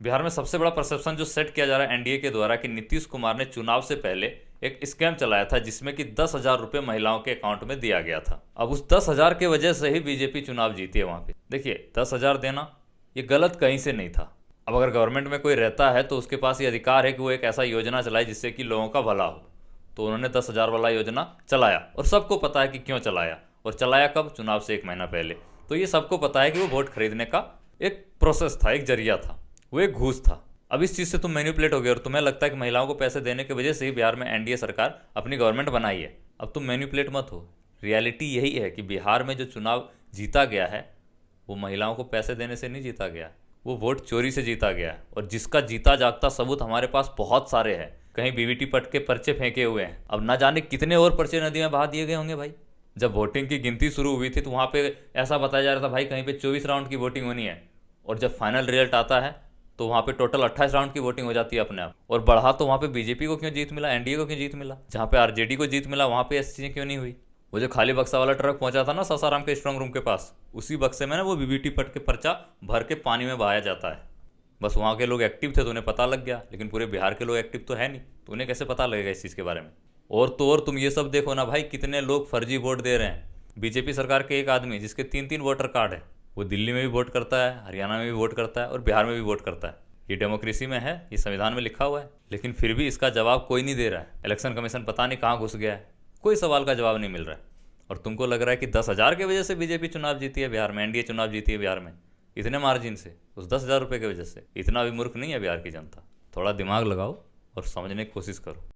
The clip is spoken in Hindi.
बिहार में सबसे बड़ा परसेप्शन जो सेट किया जा रहा है एनडीए के द्वारा कि नीतीश कुमार ने चुनाव से पहले एक स्कैम चलाया था जिसमें कि 10,000 रुपये महिलाओं के अकाउंट में दिया गया था। अब उस 10,000 के वजह से ही बीजेपी चुनाव जीती है वहां पे। देखिए 10,000 देना ये गलत कहीं से नहीं था। अब अगर गवर्नमेंट में कोई रहता है तो उसके पास ये अधिकार है कि वो एक ऐसा योजना चलाए जिससे कि लोगों का भला हो। तो उन्होंने 10,000 वाला योजना चलाया और सबको पता है कि क्यों चलाया, और चलाया कब? चुनाव से 1 महीना पहले। तो ये सबको पता है कि वो वोट खरीदने का एक प्रोसेस था, एक जरिया था, वो एक घूस था। अब इस चीज़ से तुम मैनिपुलेट हो गए और तुम्हें लगता है कि महिलाओं को पैसे देने की वजह से ही बिहार में एनडीए सरकार अपनी गवर्नमेंट बनाई है। अब तुम मैनिपुलेट मत हो। रियलिटी यही है कि बिहार में जो चुनाव जीता गया है वो महिलाओं को पैसे देने से नहीं जीता गया, वो वोट चोरी से जीता गया है। और जिसका जीता जागता सबूत हमारे पास बहुत सारे हैं। कहीं बीवीटी पट के पर्चे फेंके हुए हैं, अब ना जाने कितने और पर्चे नदी में बहा दिए गए होंगे भाई। जब वोटिंग की गिनती शुरू हुई थी तो वहाँ पे ऐसा बताया जा रहा था भाई कहीं पे 24 राउंड की वोटिंग होनी है, और जब फाइनल रिजल्ट आता है तो वहाँ पे टोटल 28 राउंड की वोटिंग हो जाती है अपने आप। और बढ़ा तो वहाँ पे बीजेपी को क्यों जीत मिला, एनडीए को क्यों जीत मिला? जहाँ पे आरजेडी को जीत मिला वहाँ पे ऐसी चीज़ें क्यों नहीं हुई? वो जो खाली बक्सा वाला ट्रक पहुंचा था ना सासाराम के स्ट्रांग रूम के पास, उसी बक्से में ना वो बीबीटी पट के पर्चा भर के पानी में बहाया जाता है। बस वहाँ के लोग एक्टिव थे तो उन्हें पता लग गया, लेकिन पूरे बिहार के लोग एक्टिव तो है नहीं, तो उन्हें कैसे पता लगेगा इस चीज़ के बारे में? और तो और तुम ये सब देखो ना भाई, कितने लोग फर्जी वोट दे रहे हैं। बीजेपी सरकार के एक आदमी जिसके 3-3 वोटर कार्ड है, वो दिल्ली में भी वोट करता है, हरियाणा में भी वोट करता है और बिहार में भी वोट करता है। ये डेमोक्रेसी में है, ये संविधान में लिखा हुआ है, लेकिन फिर भी इसका जवाब कोई नहीं दे रहा है। इलेक्शन कमीशन पता नहीं कहाँ घुस गया है, कोई सवाल का जवाब नहीं मिल रहा है। और तुमको लग रहा है कि 10,000 की वजह से बीजेपी चुनाव जीती है बिहार में, एनडीए चुनाव जीती है बिहार में इतने मार्जिन से, उस 10,000 रुपये की वजह से? इतना भी मूर्ख नहीं है बिहार की जनता। थोड़ा दिमाग लगाओ और समझने की कोशिश करो।